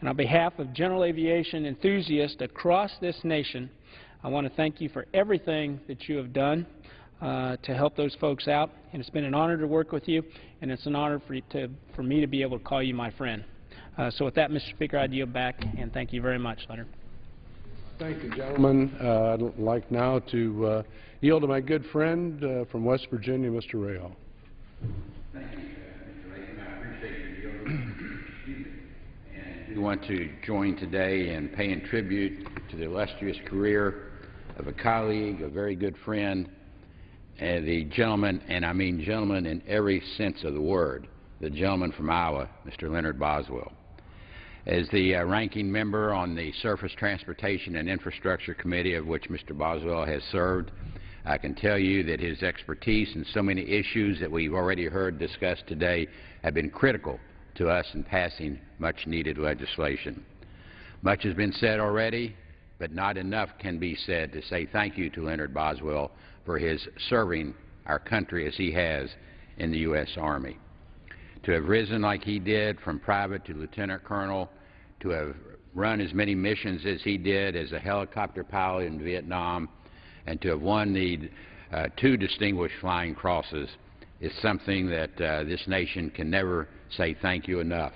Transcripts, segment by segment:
And on behalf of general aviation enthusiasts across this nation, I want to thank you for everything that you have done to help those folks out. And it's been an honor to work with you, and it's an honor for me to be able to call you my friend. So with that, Mr. Speaker, I yield back, and thank you very much, Leonard. Thank you, gentlemen. I'd like now to yield to my good friend from West Virginia, Mr. Rahal. Thank you, Mr. Latham. I appreciate your yielding. And we want to join today in paying tribute to the illustrious career of a colleague, a very good friend, and the gentleman, and I mean gentleman in every sense of the word, the gentleman from Iowa, Mr. Leonard Boswell. As the ranking member on the Surface Transportation and Infrastructure Committee, of which Mr. Boswell has served, I can tell you that his expertise in so many issues that we've already heard discussed today have been critical to us in passing much-needed legislation. Much has been said already, but not enough can be said to say thank you to Leonard Boswell for his serving our country as he has in the U.S. Army. To have risen like he did from private to lieutenant colonel, to have run as many missions as he did as a helicopter pilot in Vietnam, and to have won the 2 Distinguished Flying Crosses is something that this nation can never say thank you enough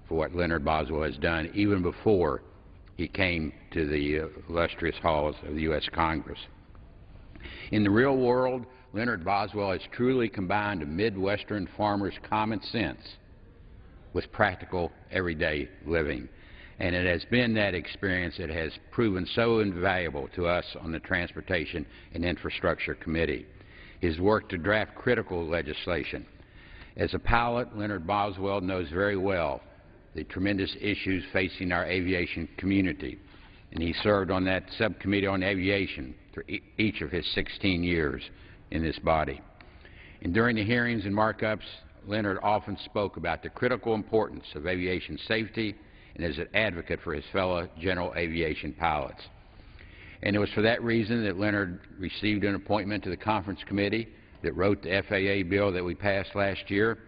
for what Leonard Boswell has done, even before he came to the illustrious halls of the U.S. Congress. In the real world, Leonard Boswell has truly combined a Midwestern farmer's common sense with practical, everyday living. And it has been that experience that has proven so invaluable to us on the Transportation and Infrastructure Committee. His work to draft critical legislation. As a pilot, Leonard Boswell knows very well the tremendous issues facing our aviation community, and he served on that subcommittee on aviation for each of his 16 years in this body. And during the hearings and markups, Leonard often spoke about the critical importance of aviation safety and as an advocate for his fellow general aviation pilots. And it was for that reason that Leonard received an appointment to the Conference Committee that wrote the FAA bill that we passed last year.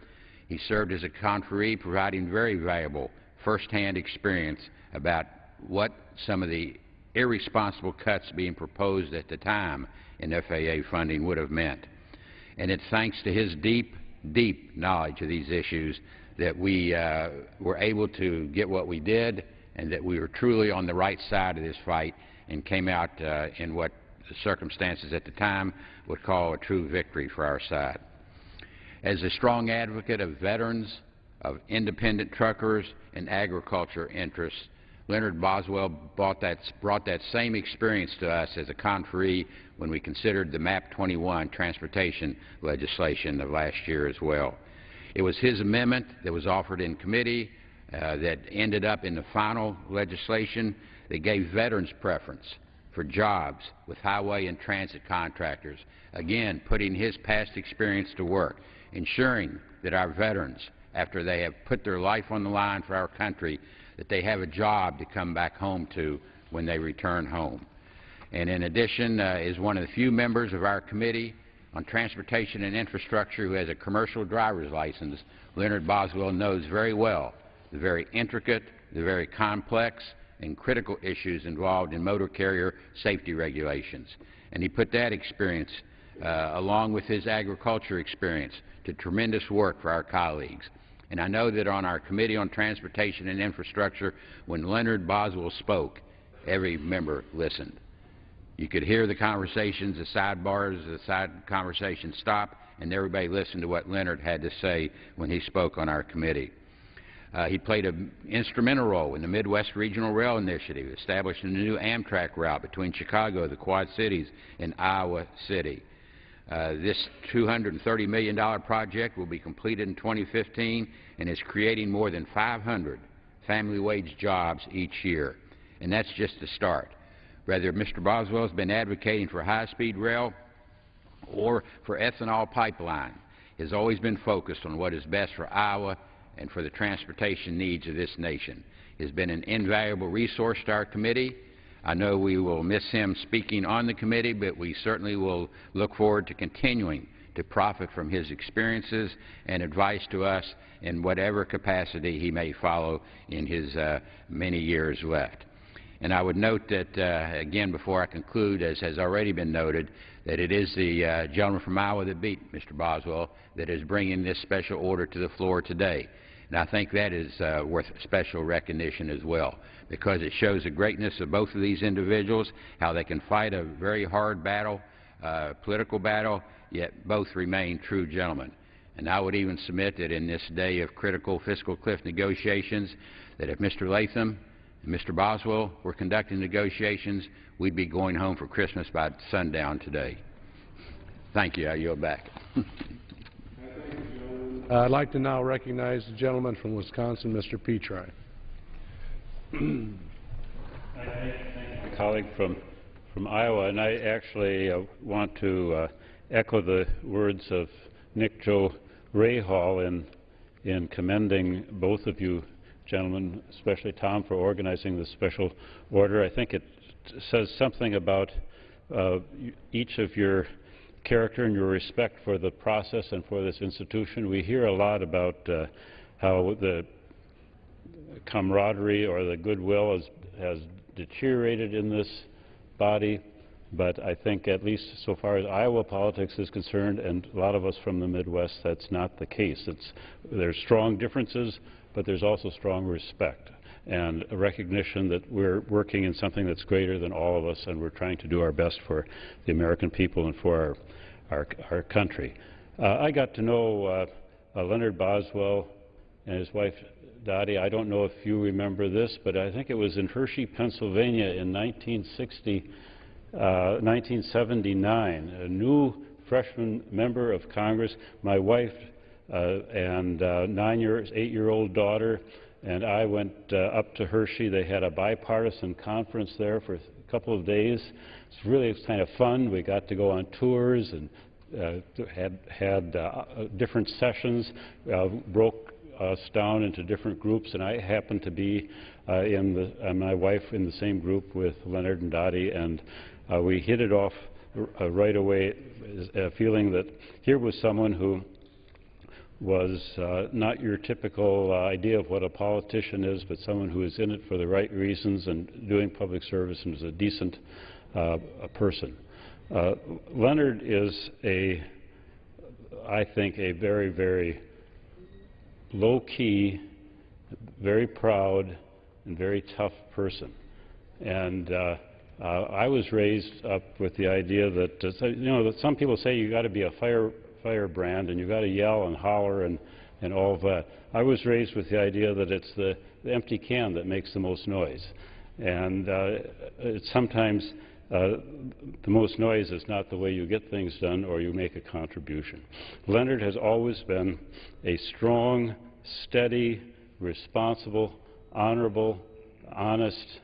He served as a conferee, providing very valuable firsthand experience about what some of the irresponsible cuts being proposed at the time in FAA funding would have meant. And it's thanks to his deep, deep knowledge of these issues that we were able to get what we did, and that we were truly on the right side of this fight and came out in what the circumstances at the time would call a true victory for our side. As a strong advocate of veterans, of independent truckers, and agriculture interests, Leonard Boswell brought that same experience to us as a conferee when we considered the MAP 21 transportation legislation of last year as well. It was his amendment that was offered in committee that ended up in the final legislation that gave veterans preference for jobs with highway and transit contractors, again putting his past experience to work, ensuring that our veterans, after they have put their life on the line for our country, that they have a job to come back home to when they return home. And in addition, is one of the few members of our Committee on Transportation and Infrastructure who has a commercial driver's license. Leonard Boswell knows very well the very intricate, the very complex, and critical issues involved in motor carrier safety regulations. And he put that experience, along with his agriculture experience, to tremendous work for our colleagues. And I know that on our Committee on Transportation and Infrastructure, when Leonard Boswell spoke, every member listened. You could hear the conversations, the sidebars, the side conversations stop, and everybody listened to what Leonard had to say when he spoke on our committee. He played an instrumental role in the Midwest Regional Rail Initiative, establishing a new Amtrak route between Chicago, the Quad Cities, and Iowa City. This $230 million project will be completed in 2015 and is creating more than 500 family wage jobs each year. And that's just the start. Whether Mr. Boswell has been advocating for high-speed rail or for ethanol pipeline, has always been focused on what is best for Iowa and for the transportation needs of this nation. He has been an invaluable resource to our committee. I know we will miss him speaking on the committee, but we certainly will look forward to continuing to profit from his experiences and advice to us in whatever capacity he may follow in his many years left. And I would note that, again, before I conclude, as has already been noted, that it is the gentleman from Iowa that beat Mr. Boswell that is bringing this special order to the floor today. And I think that is worth special recognition as well, because it shows the greatness of both of these individuals, how they can fight a very hard battle, political battle, yet both remain true gentlemen. And I would even submit that in this day of critical fiscal cliff negotiations, that if Mr. Latham and Mr. Boswell were conducting negotiations, we'd be going home for Christmas by sundown today. Thank you. I yield back. I'd like to now recognize the gentleman from Wisconsin, Mr. Petrie. I thank my colleague from Iowa, and I actually want to echo the words of Nick Joe Rahal in commending both of you gentlemen, especially Tom, for organizing this special order. I think it says something about each of your character and your respect for the process and for this institution. We hear a lot about how the camaraderie or the goodwill has deteriorated in this body, but I think, at least so far as Iowa politics is concerned, and a lot of us from the Midwest, that's not the case. There's strong differences, but there's also strong respect and a recognition that we're working in something that's greater than all of us, and we're trying to do our best for the American people and for our country. I got to know Leonard Boswell and his wife Dottie. I don't know if you remember this, but I think it was in Hershey, Pennsylvania in 1979, a new freshman member of Congress. My wife and 8-year-old daughter and I went up to Hershey. They had a bipartisan conference there for a couple of days. It was kind of fun. We got to go on tours and had different sessions, broke us down into different groups, and I happened to be my wife in the same group with Leonard and Dottie, and we hit it off right away, feeling that here was someone who was not your typical idea of what a politician is, but someone who is in it for the right reasons and doing public service and is a decent person. Leonard is I think, a very, very low-key, very proud, and very tough person. And I was raised up with the idea that, that some people say you got to be a firebrand and you got to yell and holler and all of that. I was raised with the idea that it's the empty can that makes the most noise. And sometimes the most noise is not the way you get things done or you make a contribution. Leonard has always been a strong, steady, responsible, honorable, honest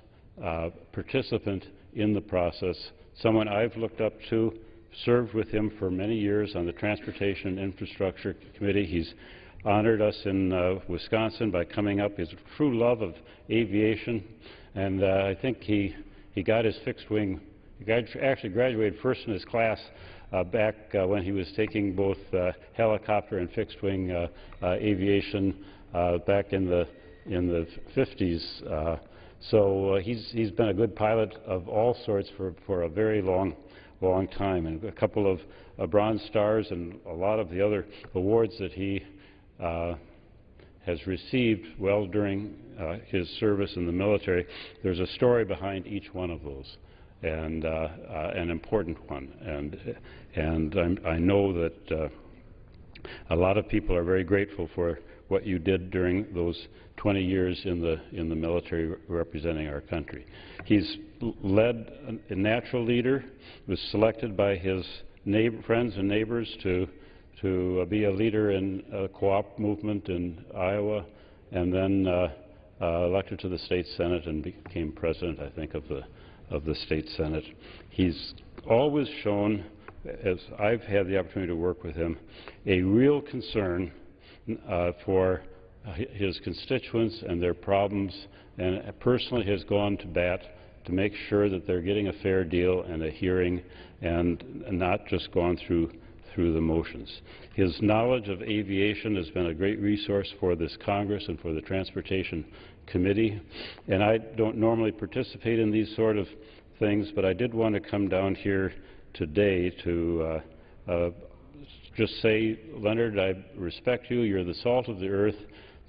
participant in the process, someone I've looked up to, served with him for many years on the Transportation and Infrastructure Committee. He's honored us in Wisconsin by coming up. His true love of aviation, and I think he got his fixed wing. He actually graduated first in his class back when he was taking both helicopter and fixed wing aviation back in the 50s. So he's been a good pilot of all sorts for a very long time, and a couple of Bronze Stars and a lot of the other awards that he has received well during his service in the military. There's a story behind each one of those, and an important one. And I know that a lot of people are very grateful for what you did during those 20 years in the military representing our country. He's led a natural leader, was selected by his friends and neighbors to be a leader in a co-op movement in Iowa, and then elected to the state senate and became president, I think, of the state senate. He's always shown, as I've had the opportunity to work with him, a real concern for his constituents and their problems, and personally has gone to bat to make sure that they're getting a fair deal and a hearing, and not just gone through through the motions. His knowledge of aviation has been a great resource for this Congress and for the Transportation Committee. And I don't normally participate in these sort of things, but I did want to come down here today to just say, Leonard, I respect you. You're the salt of the earth,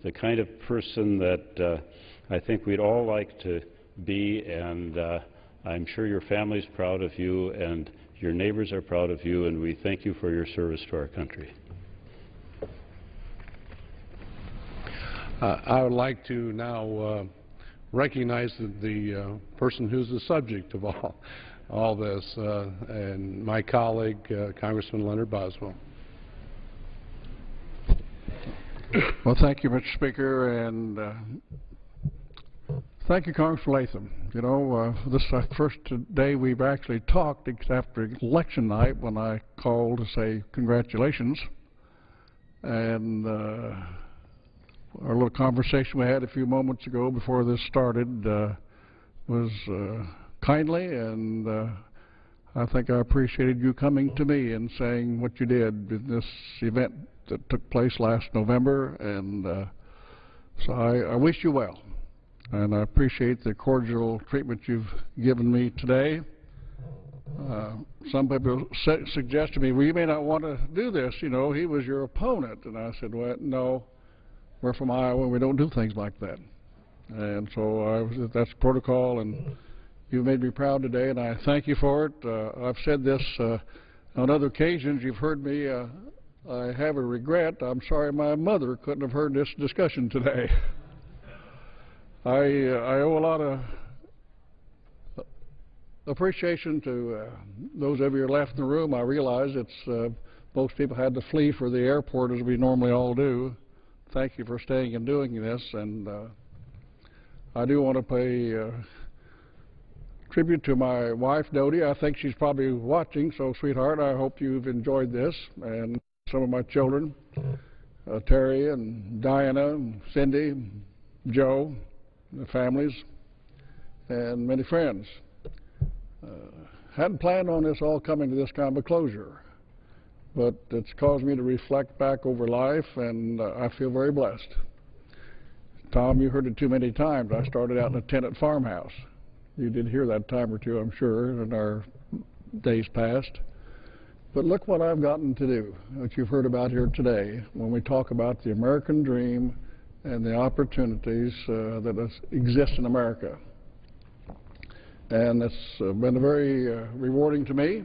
the kind of person that I think we'd all like to be, and I'm sure your family's proud of you, and your neighbors are proud of you, and we thank you for your service to our country. I would like to now recognize the person who's the subject of all this, and my colleague, Congressman Leonard Boswell. Well, thank you, Mr. Speaker, and thank you, Congressman Latham. You know, this is the first day we've actually talked after election night when I called to say congratulations. And our little conversation we had a few moments ago before this started was kindly, and I think I appreciated you coming to me and saying what you did in this event that took place last November, and so I wish you well. And I appreciate the cordial treatment you've given me today. Some people suggest to me, well, you may not want to do this, you know, he was your opponent. And I said, well, no, we're from Iowa, we don't do things like that. And so that's protocol, and you made me proud today, and I thank you for it. I've said this on other occasions. You've heard me. I have a regret. I'm sorry my mother couldn't have heard this discussion today. I owe a lot of appreciation to those of you who left in the room. I realize it's most people had to flee for the airport, as we normally all do. Thank you for staying and doing this, and I do want to pay tribute to my wife, Dodie. I think she's probably watching, so sweetheart, I hope you've enjoyed this, and some of my children, Terry and Diana and Cindy, Joe, the families, and many friends. Hadn't planned on this all coming to this kind of a closure, but it's caused me to reflect back over life, and I feel very blessed. Tom, you heard it too many times. I started out in a tenant farmhouse. You did hear that a time or two, I'm sure, in our days past. But look what I've gotten to do, what you've heard about here today, when we talk about the American dream and the opportunities that exist in America. And it's been very rewarding to me.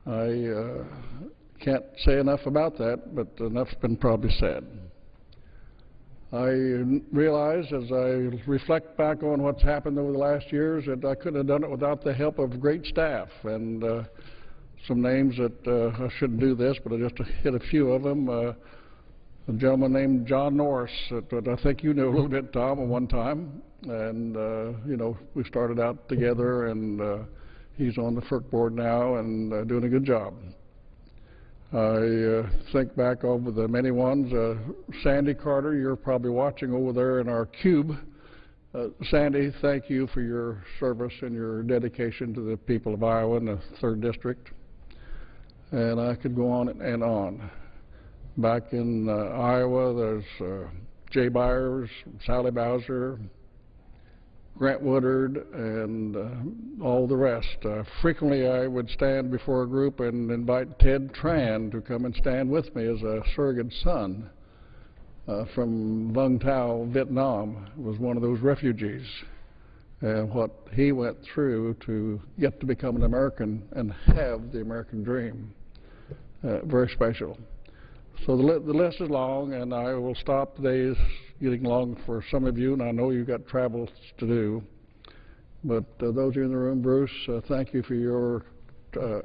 I can't say enough about that, but enough's been probably said. I realize as I reflect back on what's happened over the last years that I couldn't have done it without the help of great staff, and some names that I shouldn't do this, but I just hit a few of them. A gentleman named John Norris that I think you knew a little bit, Tom, at one time, and you know, we started out together, and he's on the FERC board now and doing a good job. I think back over the many ones. Sandy Carter, you're probably watching over there in our cube. Sandy, thank you for your service and your dedication to the people of Iowa in the 3rd District. And I could go on and on. Back in Iowa, there's Jay Byers, Sally Bowser, Grant Woodard, and all the rest. Frequently I would stand before a group and invite Ted Tran to come and stand with me as a surrogate son from Vung Tau, Vietnam. Was one of those refugees. And what he went through to get to become an American and have the American dream. Very special. So the list is long, and I will stop today. It's getting long for some of you, and I know you've got travels to do. But those of you in the room, Bruce, thank you for your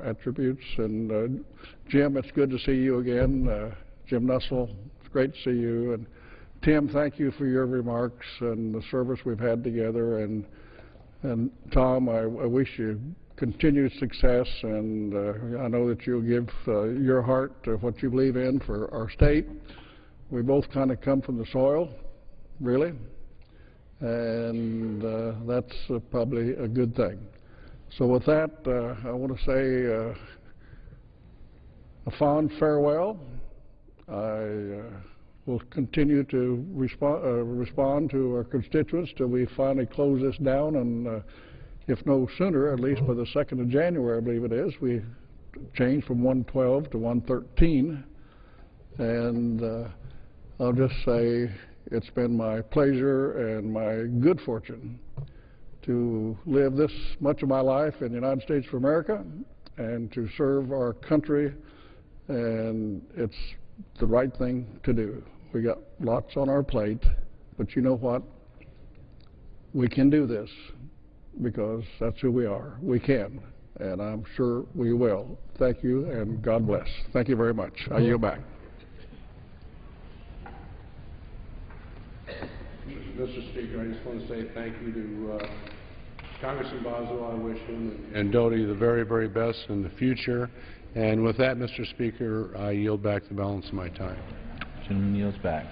attributes. And Jim, it's good to see you again. Jim Nussel, it's great to see you. And Tim, thank you for your remarks and the service we've had together. And Tom, I wish you continued success, and I know that you'll give your heart to what you believe in for our state. We both kind of come from the soil, really, and that's probably a good thing. So with that, I want to say a fond farewell. I will continue to respond to our constituents till we finally close this down, and if no sooner, at least by the 2nd of January, I believe it is, we change from 112 to 113. And I'll just say it's been my pleasure and my good fortune to live this much of my life in the United States of America and to serve our country, and it's the right thing to do. We got lots on our plate, but you know what? We can do this because that's who we are. We can, and I'm sure we will. Thank you, and God bless. Thank you very much. I yield back. Mr. Speaker, I just want to say thank you to Congressman Boswell. I wish him and Doty the very, very best in the future. And with that, Mr. Speaker, I yield back the balance of my time. Gentleman yields back.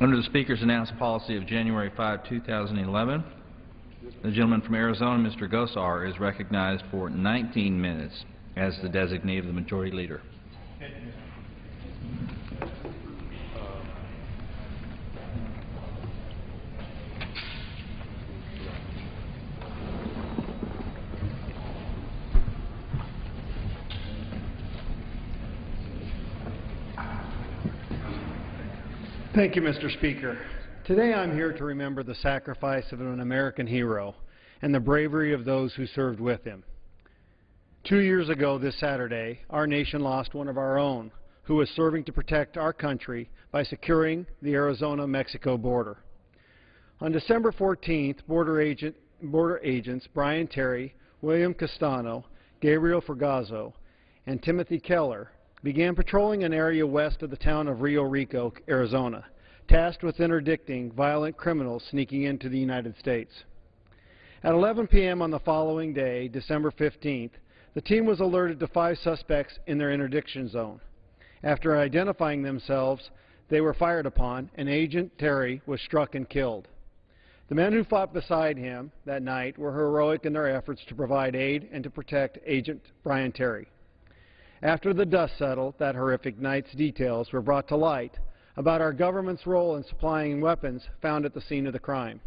Under the Speaker's announced policy of January 5, 2011, the gentleman from Arizona, Mr. Gosar, is recognized for 19 minutes as the designee of the Majority Leader. Thank you, Mr. Speaker. Today I'm here to remember the sacrifice of an American hero and the bravery of those who served with him. 2 years ago this Saturday, our nation lost one of our own who was serving to protect our country by securing the Arizona-Mexico border. On December 14th, border agents Brian Terry, William Castano, Gabriel Fergazzo, and Timothy Keller began patrolling an area west of the town of Rio Rico, Arizona, tasked with interdicting violent criminals sneaking into the United States. At 11 p.m. on the following day, December 15th, the team was alerted to 5 suspects in their interdiction zone. After identifying themselves, they were fired upon, and Agent Terry was struck and killed. The men who fought beside him that night were heroic in their efforts to provide aid and to protect Agent Brian Terry. After the dust settled, that horrific night's details were brought to light about our government's role in supplying weapons found at the scene of the crime.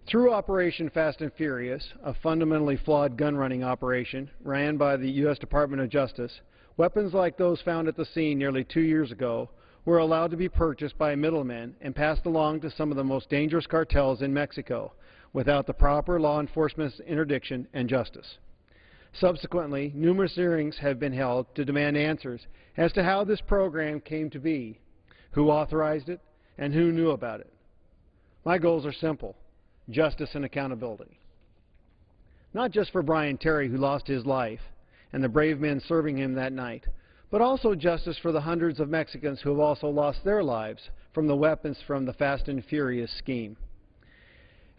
Through Operation Fast and Furious, a fundamentally flawed gun-running operation ran by the U.S. Department of Justice, weapons like those found at the scene nearly 2 years ago were allowed to be purchased by middlemen and passed along to some of the most dangerous cartels in Mexico without the proper law enforcement's interdiction and justice. Subsequently, numerous hearings have been held to demand answers as to how this program came to be, who authorized it, and who knew about it. My goals are simple: justice and accountability. Not just for Brian Terry, who lost his life, and the brave men serving him that night, but also justice for the hundreds of Mexicans who have also lost their lives from the weapons from the Fast and Furious scheme.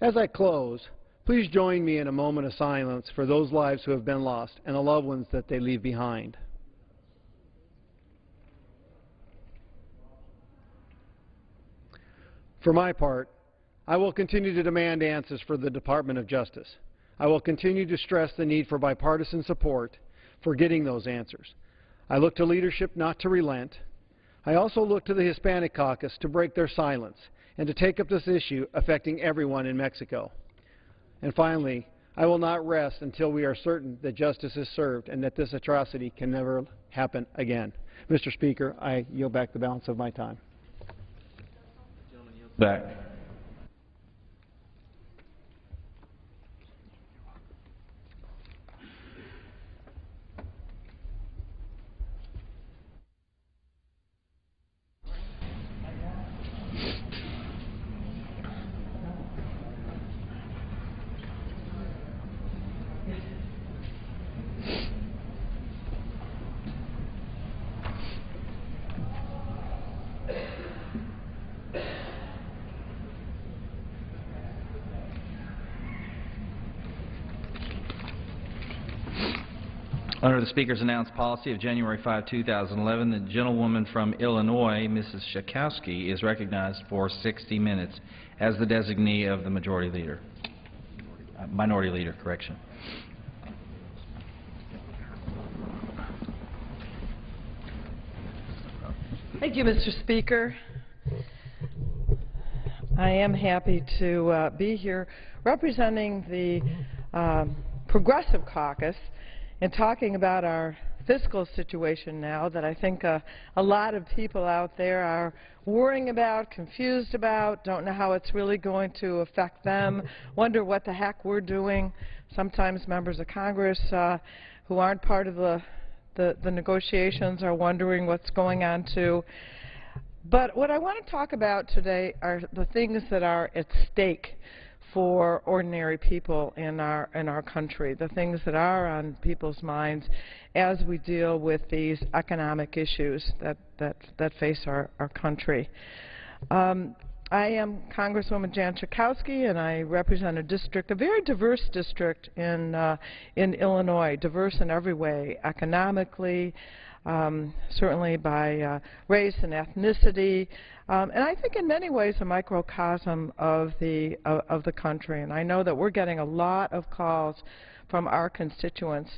As I close, please join me in a moment of silence for those lives who have been lost and the loved ones that they leave behind. For my part, I will continue to demand answers for the Department of Justice. I will continue to stress the need for bipartisan support for getting those answers. I look to leadership not to relent. I also look to the Hispanic caucus to break their silence and to take up this issue affecting everyone in Mexico. And finally, I will not rest until we are certain that justice is served and that this atrocity can never happen again. Mr. Speaker, I yield back the balance of my time. Back. Under the Speaker's announced policy of January 5, 2011, the gentlewoman from Illinois, Mrs. Schakowsky, is recognized for 60 minutes as the designee of the Minority Leader, correction. Thank you, Mr. Speaker. I am happy to be here representing the Progressive Caucus and talking about our fiscal situation now that I think a lot of people out there are worrying about, confused about, don't know how it's really going to affect them, wonder what the heck we're doing. Sometimes members of Congress who aren't part of the negotiations are wondering what's going on too. But what I want to talk about today are the things that are at stake for ordinary people in our country, the things that are on people's minds as we deal with these economic issues that face our country. I am Congresswoman Jan Schakowsky, and I represent a district, a very diverse district in Illinois, diverse in every way, economically, certainly by race and ethnicity, and I think in many ways a microcosm of the country. And I know that we're getting a lot of calls from our constituents.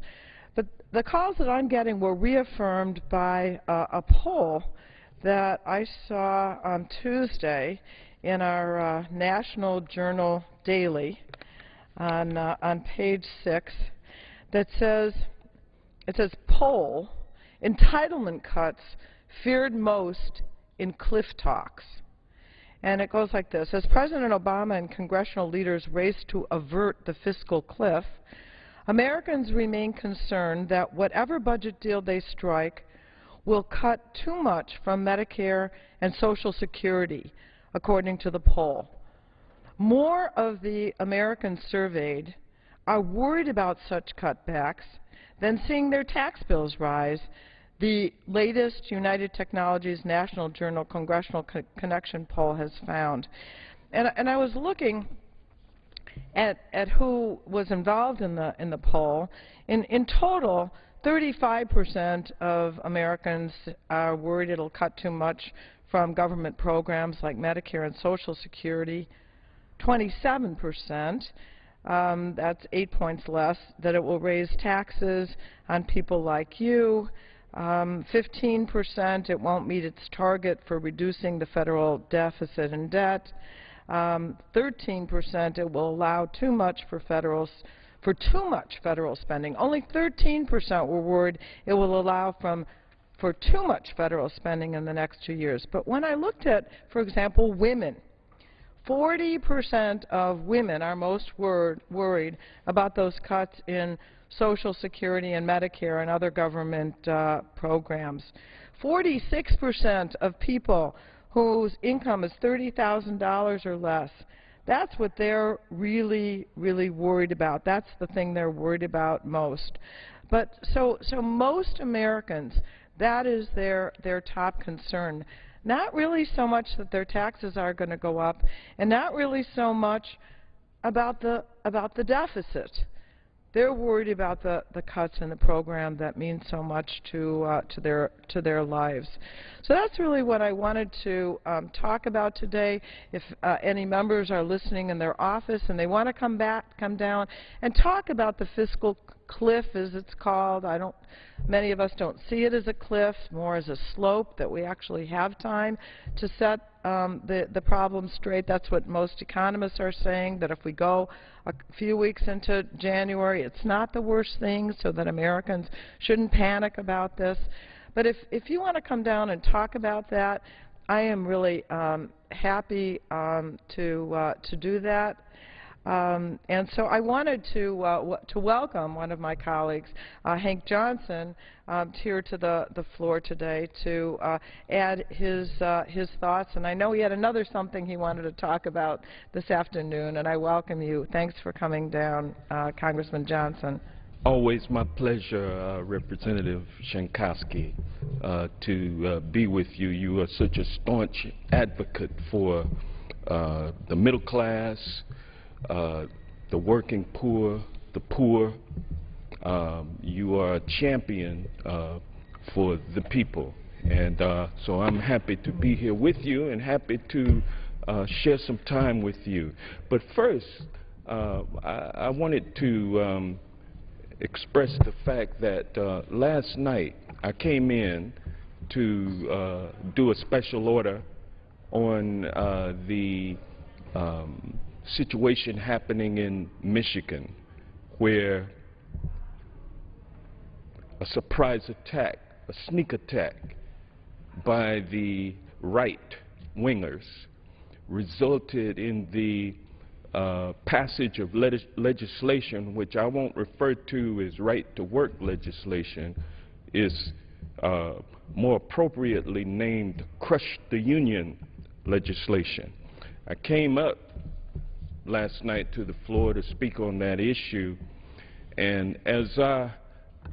But the calls that I'm getting were reaffirmed by a poll that I saw on Tuesday in our National Journal Daily on page 6 that says, it says, poll, entitlement cuts feared most in cliff talks. And it goes like this: as President Obama and congressional leaders race to avert the fiscal cliff, Americans remain concerned that whatever budget deal they strike will cut too much from Medicare and Social Security, according to the poll. More of the Americans surveyed are worried about such cutbacks than seeing their tax bills rise, the latest United Technologies National Journal Congressional Connection poll has found. And I was looking at who was involved in the poll. In total, 35% of Americans are worried it'll cut too much from government programs like Medicare and Social Security. 27%, that's 8 points less, that it will raise taxes on people like you. 15% it won't meet its target for reducing the federal deficit and debt. 13% it will allow too much for too much federal spending. Only 13% were worried it will allow for too much federal spending in the next 2 years. But when I looked at, for example, women, 40% of women are most worried about those cuts in Social Security and Medicare and other government programs. 46% of people whose income is $30,000 or less, that's what they're really, really worried about. That's the thing they're worried about most. But so most Americans, that is their top concern. Not really so much that their taxes are going to go up, and not really so much about the deficit. They're worried about the cuts in the program that mean so much to their lives. So that's really what I wanted to talk about today. If any members are listening in their office and they want to come down and talk about the fiscal cliff, as it's called. Many of us don't see it as a cliff, more as a slope, that we actually have time to set the problem straight. That's what most economists are saying, that if we go a few weeks into January, it's not the worst thing, so that Americans shouldn't panic about this. But if you want to come down and talk about that, I am really happy to do that. And so I wanted to welcome one of my colleagues, Hank Johnson, here to the floor today to add his thoughts. And I know he had another something he wanted to talk about this afternoon, and I welcome you. Thanks for coming down, Congressman Johnson. Always my pleasure, Representative Schenkowski, to be with you. You are such a staunch advocate for the middle class, the working poor, the poor. You are a champion for the people, and so I'm happy to be here with you and happy to share some time with you. But first, I wanted to express the fact that last night I came in to do a special order on the situation happening in Michigan, where a surprise attack, a sneak attack by the right-wingers resulted in the passage of legislation, which I won't refer to as right-to-work legislation, is more appropriately named Crush the Union legislation. I came up last night to the floor to speak on that issue, and as I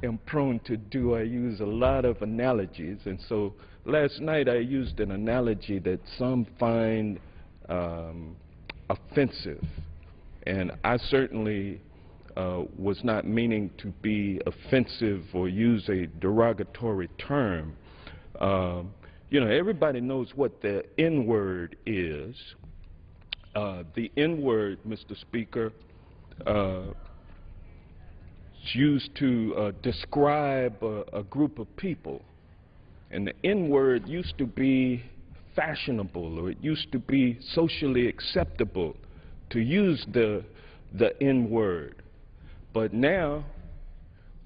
am prone to do, I use a lot of analogies, and so last night I used an analogy that some find offensive, and I certainly was not meaning to be offensive or use a derogatory term. You know, everybody knows what the N-word is. The N-word, Mr. Speaker, is used to describe a group of people. And the N-word used to be fashionable, or it used to be socially acceptable to use the N-word. But now,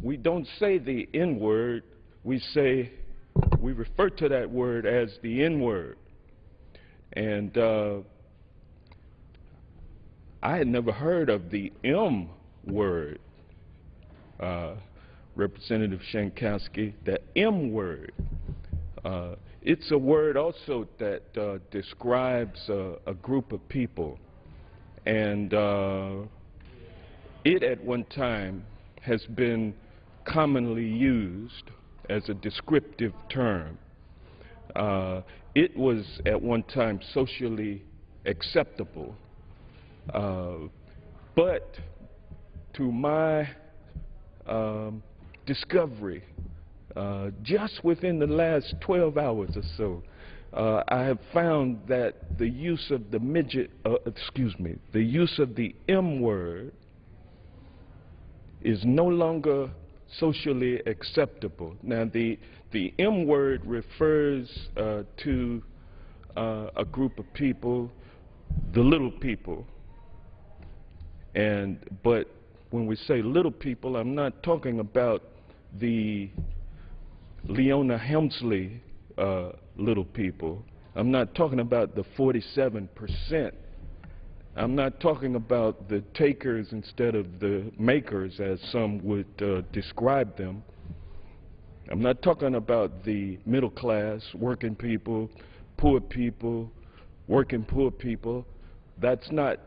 we don't say the N-word, we refer to that word as the N-word. And I had never heard of the M-word, Representative Shankowski, the M-word. It's a word also that describes a group of people, and it at one time has been commonly used as a descriptive term. It was at one time socially acceptable, but to my discovery, just within the last 12 hours or so, I have found that the use of the the use of the M word is no longer socially acceptable. Now, the M word refers to a group of people, the little people, but when we say little people, I'm not talking about the Leona Helmsley little people. I'm not talking about the 47%. I'm not talking about the takers instead of the makers, as some would describe them. I'm not talking about the middle class, working people, working poor people. That's not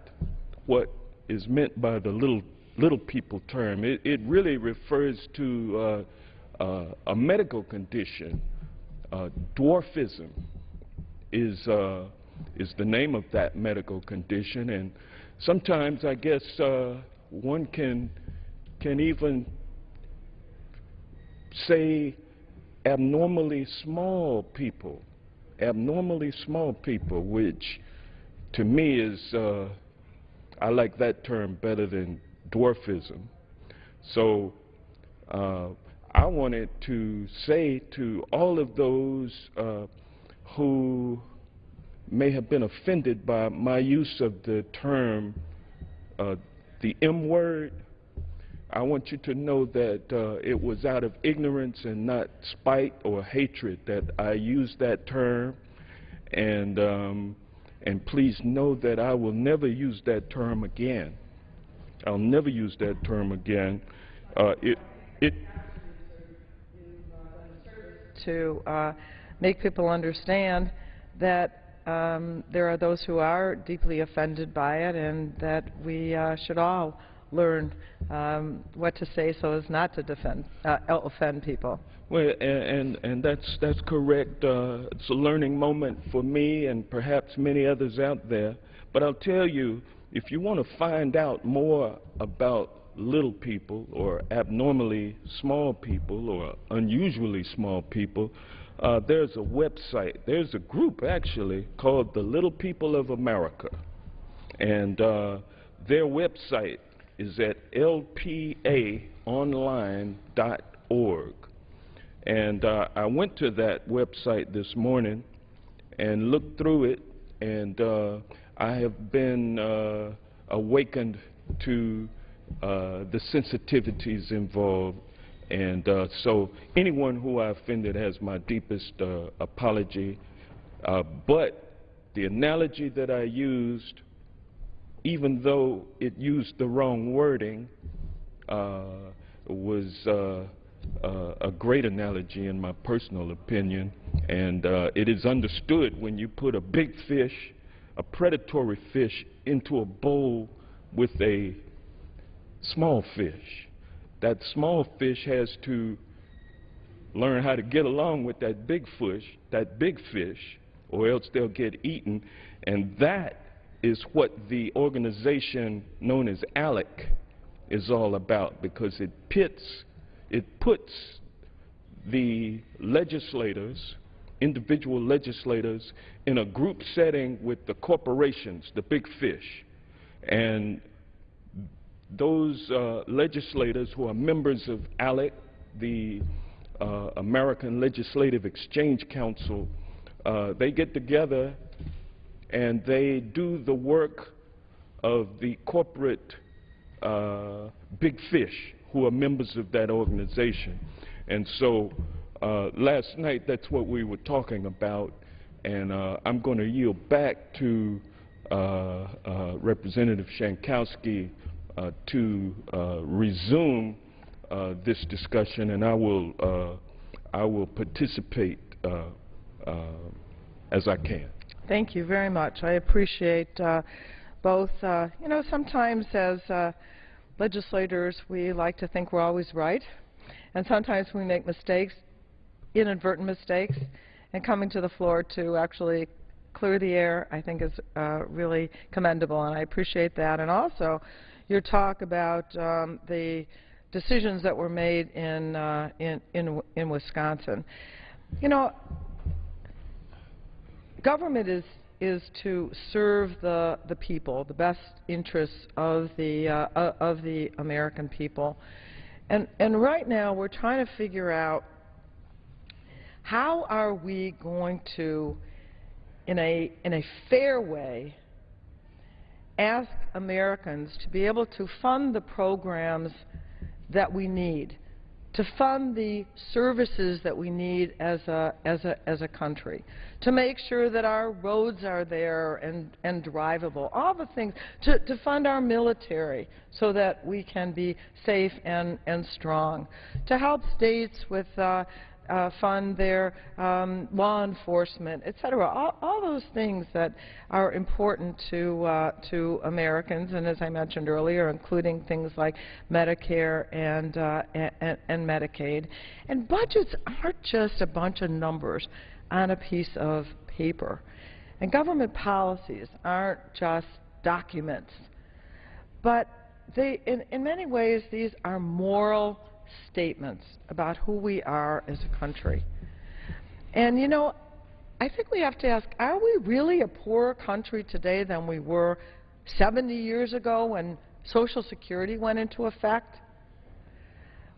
what is meant by the little people term. It really refers to a medical condition. Dwarfism is the name of that medical condition, and sometimes I guess one can even say abnormally small people, which to me is, I like that term better than dwarfism. So I wanted to say to all of those who may have been offended by my use of the term, the M word, I want you to know that it was out of ignorance and not spite or hatred that I used that term, and please know that I will never use that term again. I'll never use that term again. To make people understand that there are those who are deeply offended by it, and that we should all learn what to say so as not to offend people. Well, and that's correct. It's a learning moment for me and perhaps many others out there. But I'll tell you, if you want to find out more about little people or abnormally small people or unusually small people, there's a website, there's a group actually called the Little People of America, and their website is at lpaonline.org, And I went to that website this morning and looked through it, and I have been awakened to the sensitivities involved. And so anyone who I offended has my deepest apology. But the analogy that I used, even though it used the wrong wording, was a great analogy in my personal opinion. And it is understood when you put a big fish, a predatory fish, into a bowl with a small fish. That small fish has to learn how to get along with that big fish, or else they'll get eaten. And that is what the organization known as ALEC is all about, because it puts the legislators, individual legislators, in a group setting with the corporations, the big fish. And those legislators who are members of ALEC, the American Legislative Exchange Council, they get together and they do the work of the corporate big fish who are members of that organization. And so last night, that's what we were talking about, and I'm going to yield back to Representative Shankowski to resume this discussion, and I will participate as I can. Thank you very much. I appreciate both. You know, sometimes as legislators, we like to think we're always right, and sometimes we make mistakes, inadvertent mistakes, and coming to the floor to actually clear the air, I think, is really commendable, and I appreciate that. And also, your talk about the decisions that were made in Wisconsin. You know, government is to serve the people, the best interests of the American people, and right now we're trying to figure out how are we going to, in a fair way, ask Americans to be able to fund the programs that we need, to fund the services that we need as a country, to make sure that our roads are there and drivable, all the things, to fund our military so that we can be safe and strong, to help states with fund their law enforcement, etc. All those things that are important to Americans, and as I mentioned earlier, including things like Medicare and Medicaid. And budgets aren't just a bunch of numbers on a piece of paper. And government policies aren't just documents. But they, in many ways, these are moral statements about who we are as a country. And you know, I think we have to ask, are we really a poorer country today than we were 70 years ago when Social Security went into effect?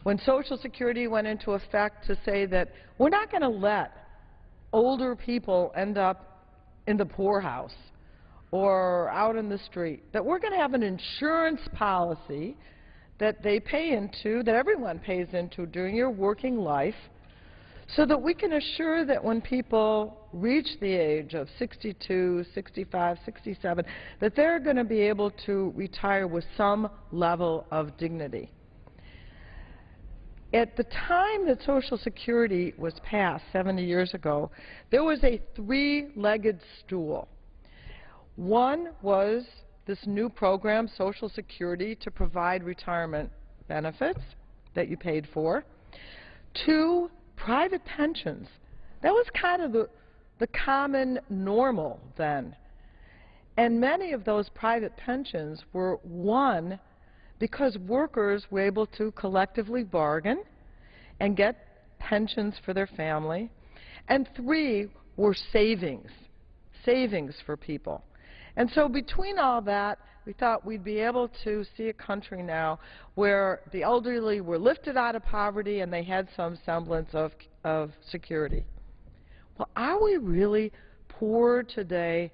When Social Security went into effect to say that we're not going to let older people end up in the poorhouse or out in the street, that we're going to have an insurance policy that they pay into, that everyone pays into during your working life, so that we can assure that when people reach the age of 62, 65, 67, that they're going to be able to retire with some level of dignity. At the time that Social Security was passed 70 years ago, there was a three-legged stool. One was this new program, Social Security, to provide retirement benefits that you paid for. Two, private pensions. That was kind of the common normal then. And many of those private pensions were won because workers were able to collectively bargain and get pensions for their family. And three were savings for people. And so between all that, we thought we'd be able to see a country now where the elderly were lifted out of poverty and they had some semblance of security. Well, are we really poorer today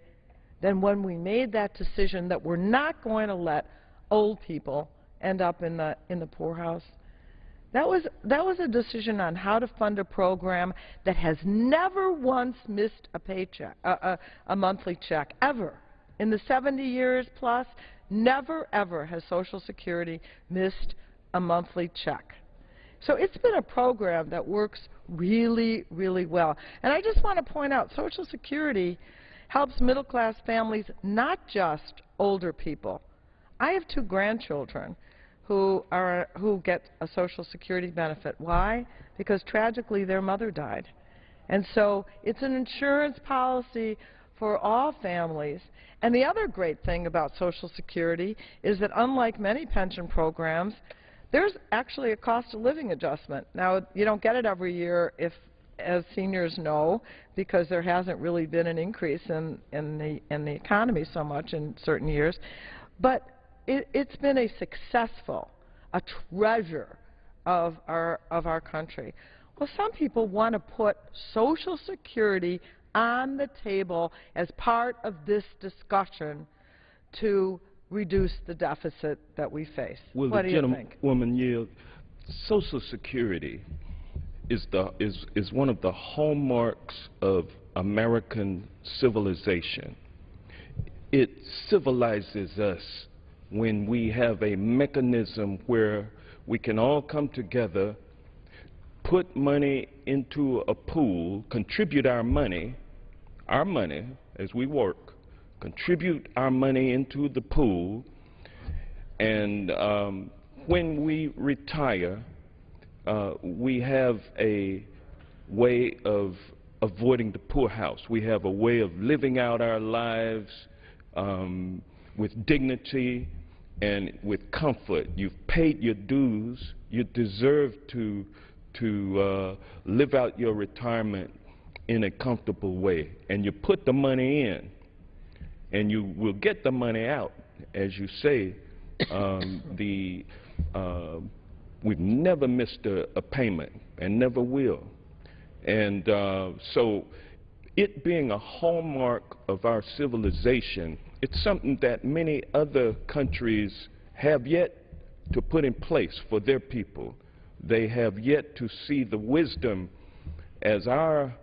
than when we made that decision that we're not going to let old people end up in the poorhouse? That was a decision on how to fund a program that has never once missed a paycheck, a monthly check, ever. In the 70 years plus, never ever has Social Security missed a monthly check. So it's been a program that works really, really well. And I just want to point out, Social Security helps middle-class families, not just older people. I have 2 grandchildren who get a Social Security benefit. Why? Because tragically their mother died. And so it's an insurance policy for all families. And the other great thing about Social Security is that unlike many pension programs, there's actually a cost of living adjustment. Now, you don't get it every year, as seniors know, because there hasn't really been an increase in the economy so much in certain years. But it's been a treasure of our country. Well, some people want to put Social Security on the table as part of this discussion to reduce the deficit that we face. Will what do you think? Woman yield? Social Security is one of the hallmarks of American civilization. It civilizes us when we have a mechanism where we can all come together, put money into a pool, contribute our money as we work, contribute our money into the pool, and when we retire, we have a way of avoiding the poorhouse. We have a way of living out our lives with dignity and with comfort. You've paid your dues. You deserve to live out your retirement in a comfortable way. And you put the money in, and you will get the money out. As you say, we've never missed a payment and never will. And so it being a hallmark of our civilization, it's something that many other countries have yet to put in place for their people. They have yet to see the wisdom, as our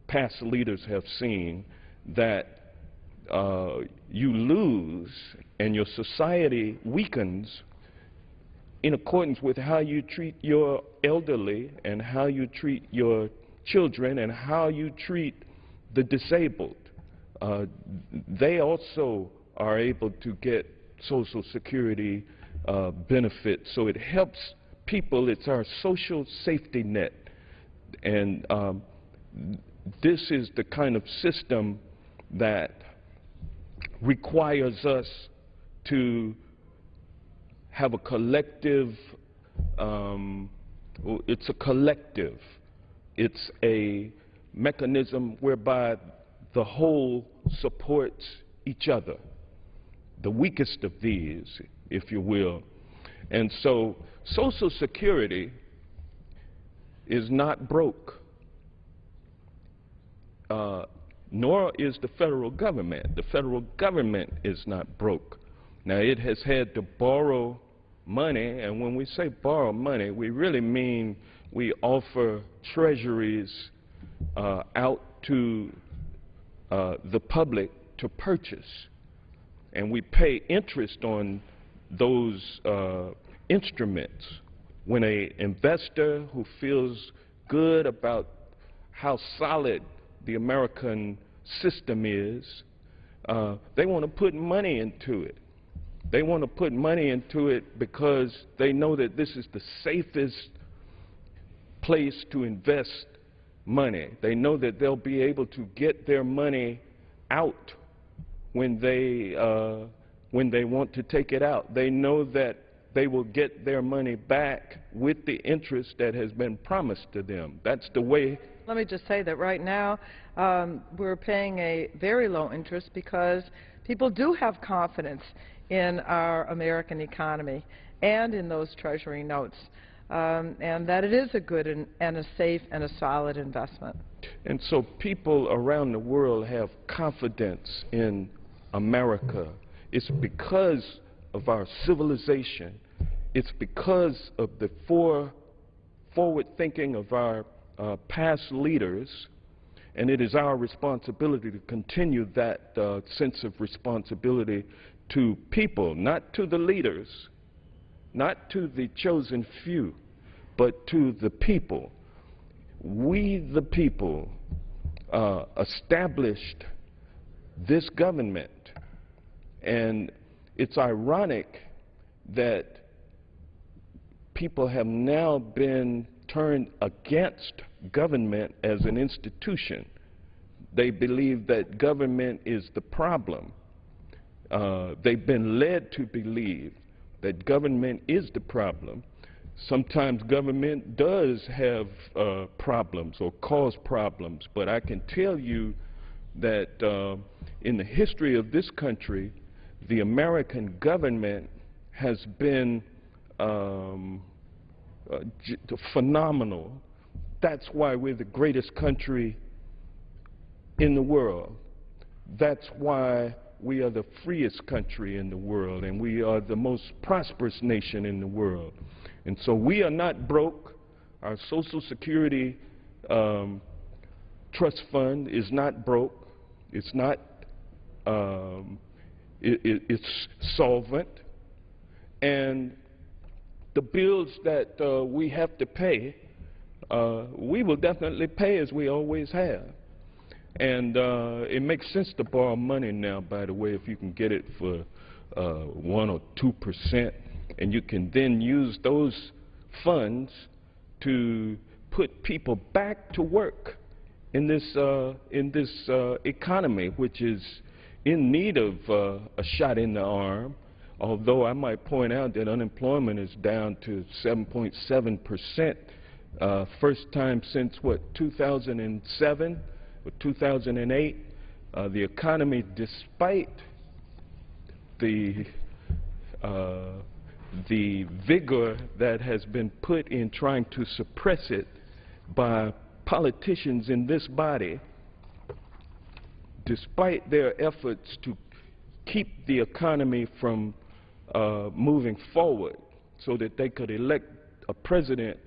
past leaders have seen, that you lose and your society weakens in accordance with how you treat your elderly and how you treat your children and how you treat the disabled. They also are able to get Social Security benefits, so it helps people. It's our social safety net, and this is the kind of system that requires us to have a collective, it's a collective. It's a mechanism whereby the whole supports each other, the weakest of these, if you will. And so Social Security is not broke, nor is the federal government. The federal government is not broke. Now, it has had to borrow money, and when we say borrow money, we really mean we offer treasuries out to the public to purchase, and we pay interest on those instruments. When an investor who feels good about how solid the American system is, they want to put money into it. They want to put money into it because they know that this is the safest place to invest money. They know that they'll be able to get their money out when they want to take it out. They know that they will get their money back with the interest that has been promised to them. That's the way Let me just say that right now we're paying a very low interest because people do have confidence in our American economy and in those Treasury notes, and that it is a good and a safe and a solid investment. And so people around the world have confidence in America. It's because of our civilization. It's because of the forward thinking of our past leaders, and it is our responsibility to continue that sense of responsibility to people, not to the leaders, not to the chosen few, but to the people. We, the people, established this government, and it's ironic that people have now been turned against government as an institution. They believe that government is the problem. They've been led to believe that government is the problem. Sometimes government does have problems or cause problems, but I can tell you that in the history of this country, the American government has been phenomenal. That's why we're the greatest country in the world. That's why we are the freest country in the world, and we are the most prosperous nation in the world. And so we are not broke. Our Social Security trust fund is not broke. It's not, it's solvent. And the bills that we have to pay, we will definitely pay as we always have. And it makes sense to borrow money now, by the way, if you can get it for 1 or 2%, and you can then use those funds to put people back to work in this economy, which is in need of a shot in the arm. Although I might point out that unemployment is down to 7.7%, first time since, what, 2007 or 2008. The economy, despite the vigor that has been put in trying to suppress it by politicians in this body, despite their efforts to keep the economy from moving forward so that they could elect a president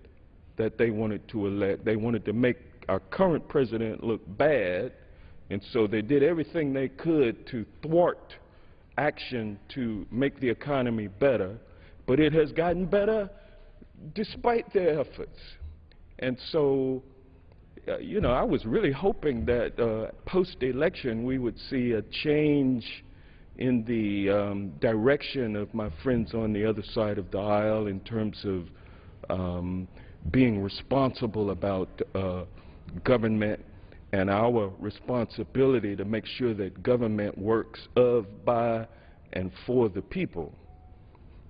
that they wanted to elect. They wanted to make our current president look bad, and so they did everything they could to thwart action to make the economy better, but it has gotten better despite their efforts. And so, you know, I was really hoping that post-election we would see a change in the direction of my friends on the other side of the aisle in terms of being responsible about government and our responsibility to make sure that government works of, by, and for the people.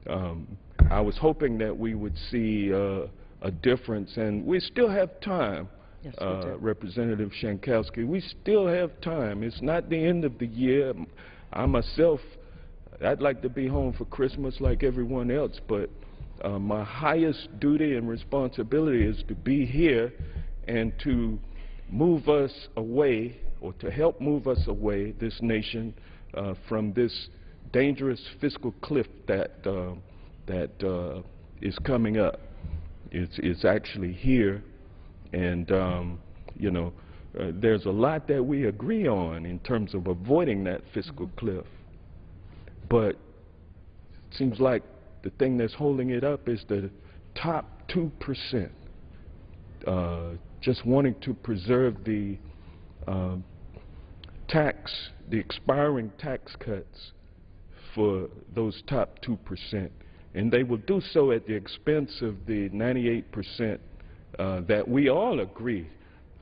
I was hoping that we would see a difference, and we still have time. Yes, we do. Representative Shankowski, we still have time. It's not the end of the year. I myself, I'd like to be home for Christmas like everyone else, but my highest duty and responsibility is to be here and to move us away, or to help move us away, this nation, from this dangerous fiscal cliff that is coming up. It's actually here, and you know, there's a lot that we agree on in terms of avoiding that fiscal cliff, but it seems like the thing that's holding it up is the top 2%, just wanting to preserve the the expiring tax cuts for those top 2%, and they will do so at the expense of the 98% that we all agree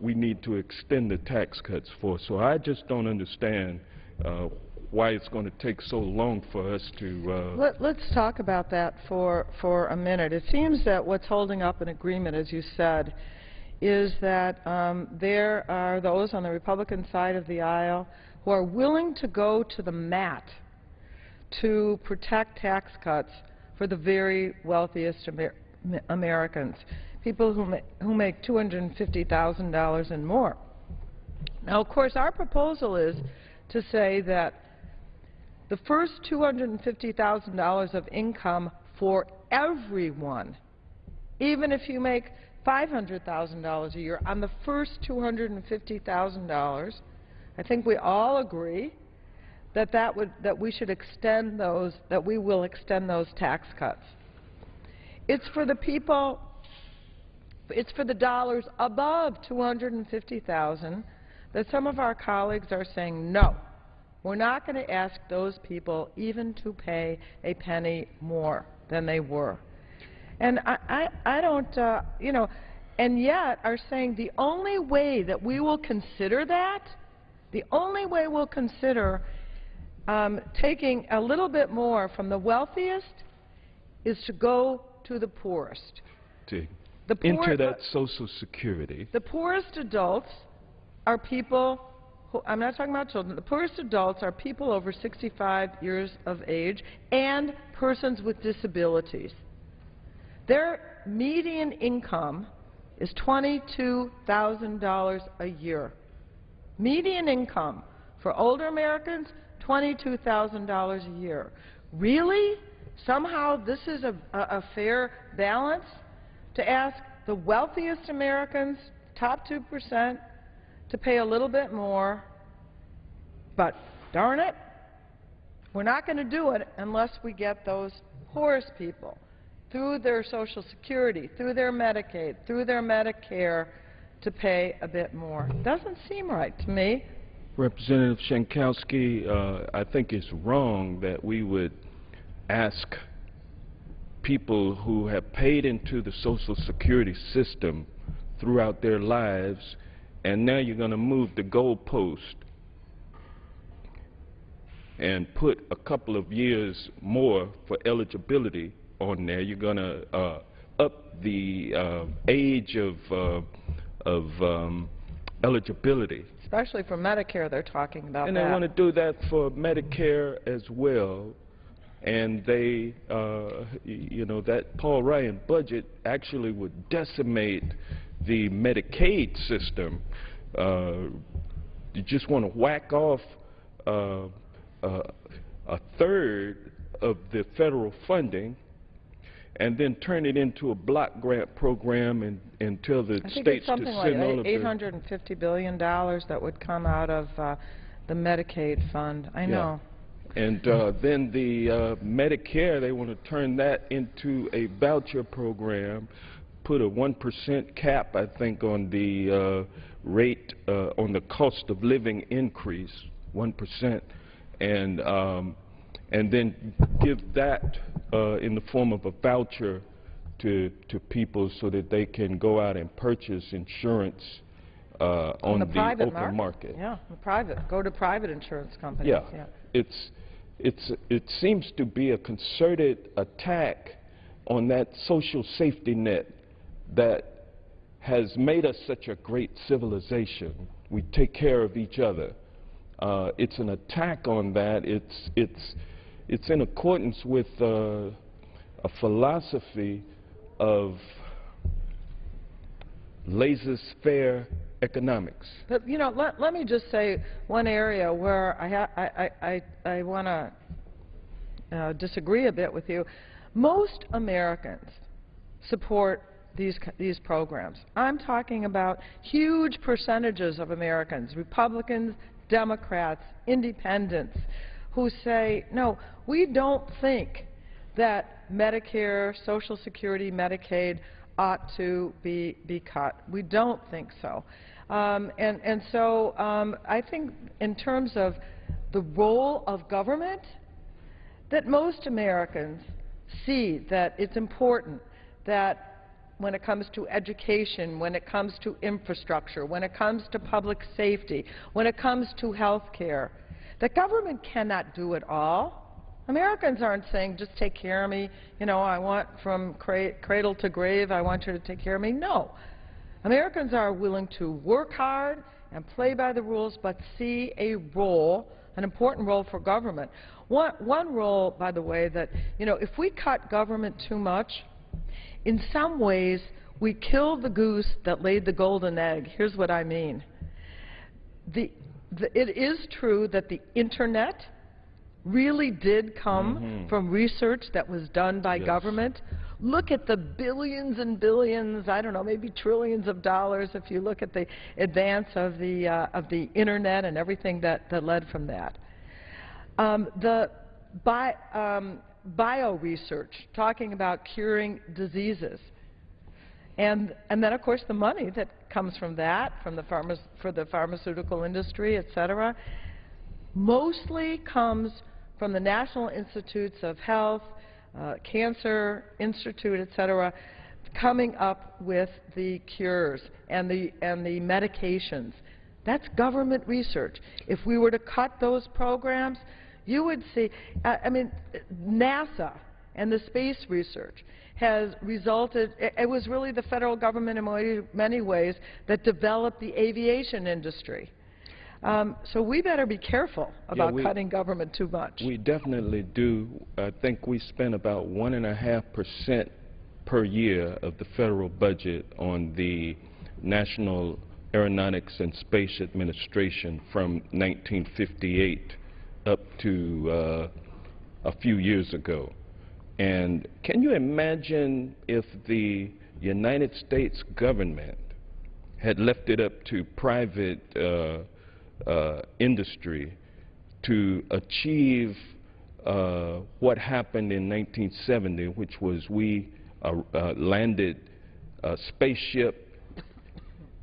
we need to extend the tax cuts for. So I just don't understand why it's going to take so long for us to... Let's talk about that for a minute. It seems that what's holding up an agreement, as you said, is that there are those on the Republican side of the aisle who are willing to go to the mat to protect tax cuts for the very wealthiest Americans, people who make $250,000 and more. Now, of course, our proposal is to say that the first $250,000 of income for everyone, even if you make $500,000 a year, on the first $250,000, I think we all agree that we should extend those, that we will extend those tax cuts. It's for the people, it's for the dollars above $250,000 that some of our colleagues are saying, no, we're not going to ask those people even to pay a penny more than they were. And I don't, you know, and yet are saying the only way that we will consider that, the only way we'll consider taking a little bit more from the wealthiest is to go to the poorest. To enter that Social Security. The poorest adults are people who, I'm not talking about children, the poorest adults are people over 65 years of age and persons with disabilities. Their median income is $22,000 a year. Median income for older Americans, $22,000 a year. Really? Somehow this is a fair balance to ask the wealthiest Americans, top 2%, to pay a little bit more, but darn it, we're not going to do it unless we get those poorest people through their Social Security, through their Medicaid, through their Medicare, to pay a bit more. Doesn't seem right to me. Representative Schenkowski, I think it's wrong that we would ask people who have paid into the Social Security system throughout their lives, and now you're going to move the goalpost and put a couple of years more for eligibility on there. You're going to up the age of eligibility. Especially for Medicare, they're talking about and that. And they want to do that for Medicare as well. And they, you know, that Paul Ryan budget actually would decimate the Medicaid system. You just want to whack off a third of the federal funding and then turn it into a block grant program and tell the states to send all of it. I think it's something like $850 billion that would come out of the Medicaid fund. I know. And then the Medicare, they want to turn that into a voucher program, put a 1% cap, I think, on the rate, on the cost of living increase, 1%, and then give that in the form of a voucher to people so that they can go out and purchase insurance on the open market. Yeah, go to private insurance companies. Yeah. It seems to be a concerted attack on that social safety net that has made us such a great civilization. We take care of each other. It's an attack on that. It's in accordance with a philosophy of laissez-faire economics. But, you know, let me just say one area where I want to disagree a bit with you. Most Americans support these programs. I'm talking about huge percentages of Americans, Republicans, Democrats, independents, who say, no, we don't think that Medicare, Social Security, Medicaid ought to be cut. We don't think so. So I think in terms of the role of government, that most Americans see that it's important that when it comes to education, when it comes to infrastructure, when it comes to public safety, when it comes to health care, that government cannot do it all. Americans aren't saying, just take care of me, you know, I want from cradle to grave, I want you to take care of me. No. Americans are willing to work hard and play by the rules, but see a role, an important role for government. One role, by the way, that, you know, if we cut government too much, in some ways we kill the goose that laid the golden egg. Here's what I mean. It is true that the Internet really did come from research that was done by government. Look at the billions and billions, I don't know, maybe trillions of dollars if you look at the advance of the Internet and everything that led from that. Bio-research, talking about curing diseases. And then, of course, the money that comes from that, from for the pharmaceutical industry, et cetera, mostly comes from the National Institutes of Health, Cancer Institute, et cetera, coming up with the cures and the medications. That's government research. If we were to cut those programs, you would see, I mean, NASA and the space research has resulted, it was really the federal government in many ways that developed the aviation industry. So we better be careful about cutting government too much. We definitely do. I think we spend about 1.5% per year of the federal budget on the National Aeronautics and Space Administration from 1958 up to a few years ago. And can you imagine if the United States government had left it up to private industry to achieve what happened in 1970, which was we landed a spaceship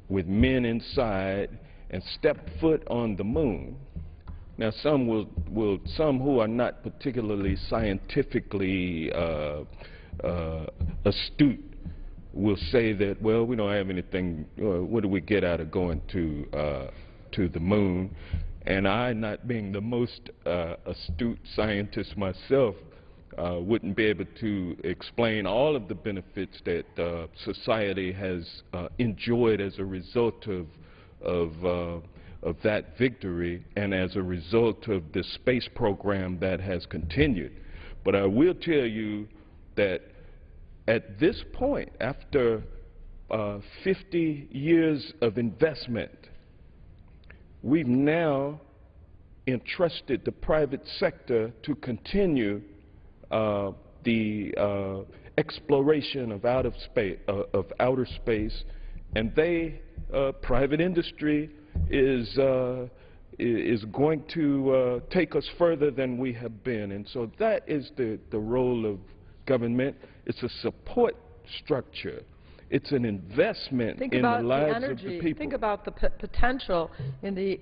with men inside and stepped foot on the moon. Now, some who are not particularly scientifically astute will say that, well, we don't have anything. What do we get out of going to the moon? And I, not being the most astute scientist myself, wouldn't be able to explain all of the benefits that society has enjoyed as a result of that victory and as a result of the space program that has continued. But I will tell you that at this point, after 50 years of investment, we've now entrusted the private sector to continue the exploration of outer space, and private industry is going to take us further than we have been. And so that is the role of government. It's a support structure. It's an investment in the lives of the people. Think about the potential in the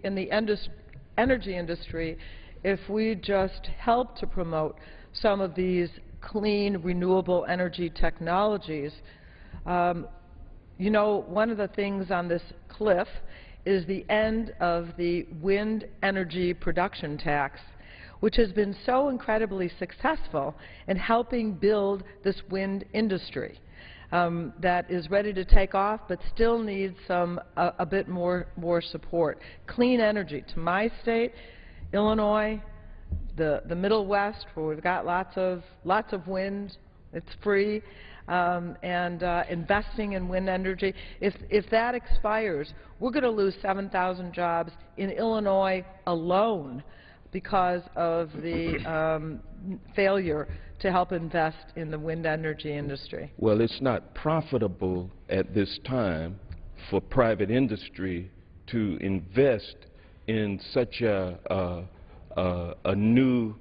energy industry if we just help to promote some of these clean, renewable energy technologies. You know, one of the things on this cliff is the end of the wind energy production tax, which has been so incredibly successful in helping build this wind industry that is ready to take off but still needs a bit more support. Clean energy. To my state, Illinois, the Middle West, where we've got lots of wind, it's free, and investing in wind energy. If that expires, we're going to lose 7,000 jobs in Illinois alone because of the failure to help invest in the wind energy industry. Well, it's not profitable at this time for private industry to invest in such a new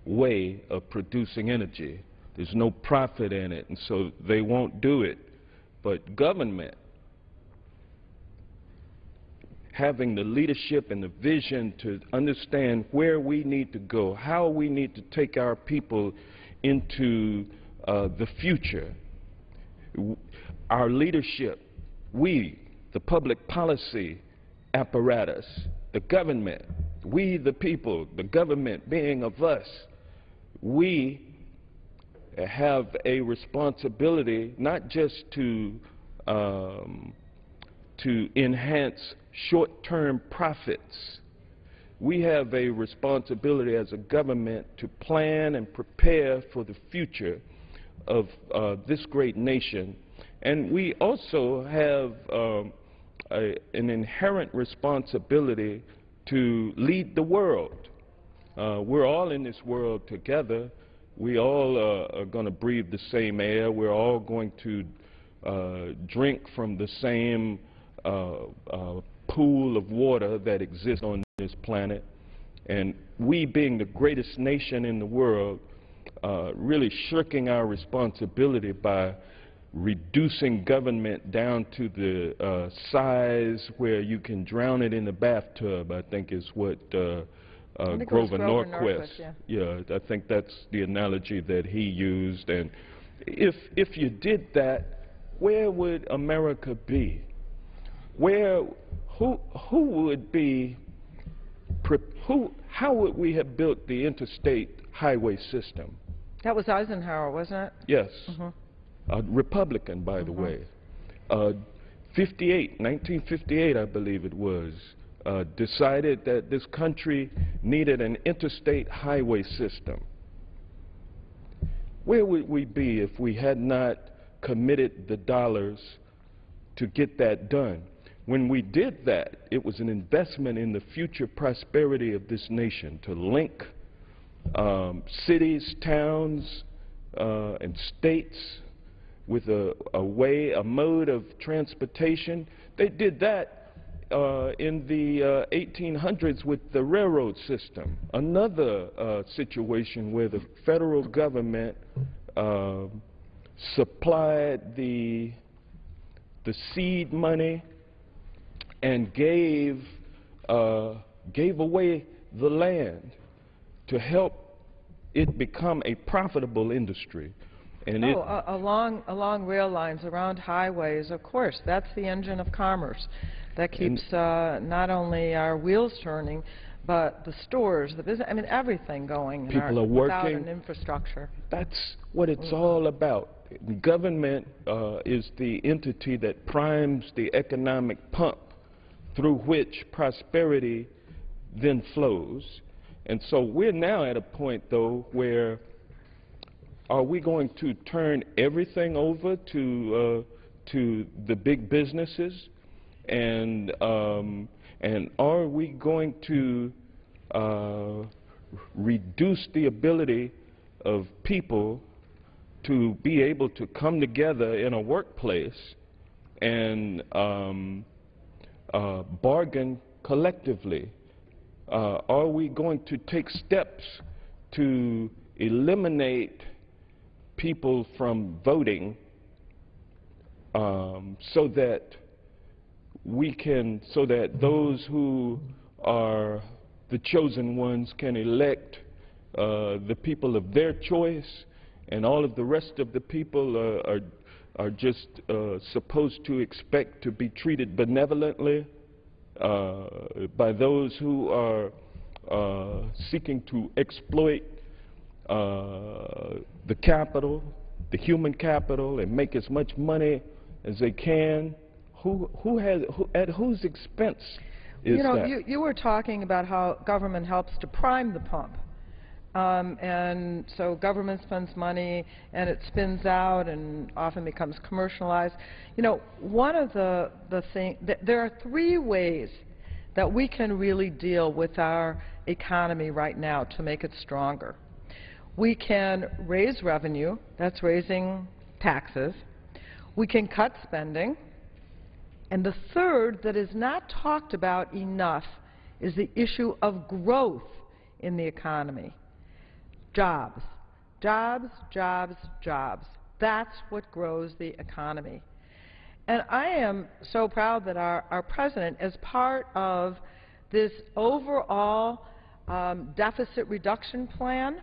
way of producing energy. There's no profit in it, and so they won't do it. But government, having the leadership and the vision to understand where we need to go, how we need to take our people into the future. Our leadership, we, the public policy apparatus, the government, we the people, the government being of us, we have a responsibility not just to to enhance short-term profits. We have a responsibility as a government to plan and prepare for the future of this great nation. And we also have an inherent responsibility to lead the world. We're all in this world together. We all are going to breathe the same air. We're all going to drink from the same pool of water that exists on this planet. And we, being the greatest nation in the world, really shirking our responsibility by reducing government down to the size where you can drown it in the bathtub, I think is what Grover Norquist, yeah, I think that's the analogy that he used. And if you did that, where would America be? Who would be, how would we have built the interstate highway system? That was Eisenhower, wasn't it? Yes. Republican, by the way. 1958, I believe it was, decided that this country needed an interstate highway system. Where would we be if we had not committed the dollars to get that done? When we did that, it was an investment in the future prosperity of this nation to link cities, towns, and states with a mode of transportation. They did that in the 1800s with the railroad system. Another situation where the federal government supplied the seed money and gave away the land to help it become a profitable industry. And along rail lines, around highways, of course, that's the engine of commerce that keeps not only our wheels turning, but the stores, the business, I mean, everything going. People are working. Without an infrastructure. That's what it's all about. Government is the entity that primes the economic pump through which prosperity then flows. And so we're now at a point, though, where are we going to turn everything over to the big businesses, and are we going to reduce the ability of people to be able to come together in a workplace and bargain collectively? Are we going to take steps to eliminate people from voting so that those who are the chosen ones can elect the people of their choice, and all of the rest of the people are just supposed to expect to be treated benevolently by those who are seeking to exploit the capital, the human capital, and make as much money as they can? At whose expense is that? You were talking about how government helps to prime the pump. And so government spends money and it spins out and often becomes commercialized. You know, one of the things, there are three ways that we can really deal with our economy right now to make it stronger. We can raise revenue, that's raising taxes. We can cut spending. And the third that is not talked about enough is the issue of growth in the economy. Jobs. Jobs, jobs, jobs. That's what grows the economy. And I am so proud that our president, as part of this overall deficit reduction plan,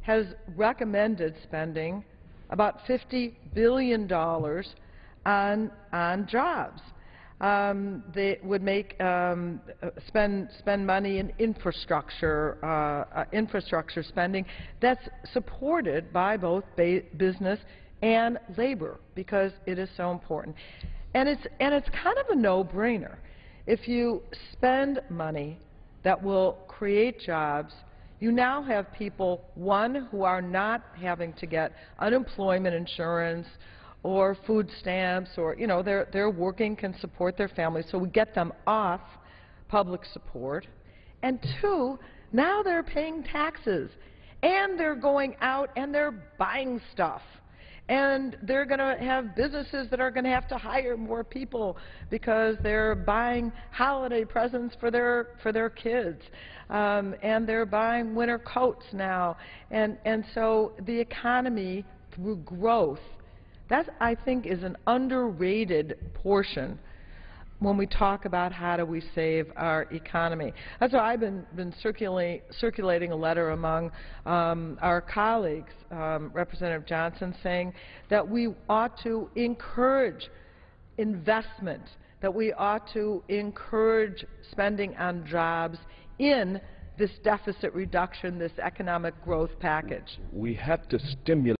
has recommended spending about $50 billion on jobs. They would make spend money in infrastructure spending that's supported by both business and labor, because it is so important. And it's kind of a no-brainer. If you spend money that will create jobs, you now have people, one, who are not having to get unemployment insurance or food stamps, or, you know, they're working, can support their families, so we get them off public support. And two, now they're paying taxes, and they're going out and they're buying stuff. And they're going to have businesses that are going to have to hire more people because they're buying holiday presents for their kids. And they're buying winter coats now. And so the economy, through growth, that, I think, is an underrated portion when we talk about how do we save our economy. That's why I've been circulating a letter among our colleagues, Representative Johnson, saying that we ought to encourage investment, that we ought to encourage spending on jobs in this deficit reduction, this economic growth package. We have to stimulate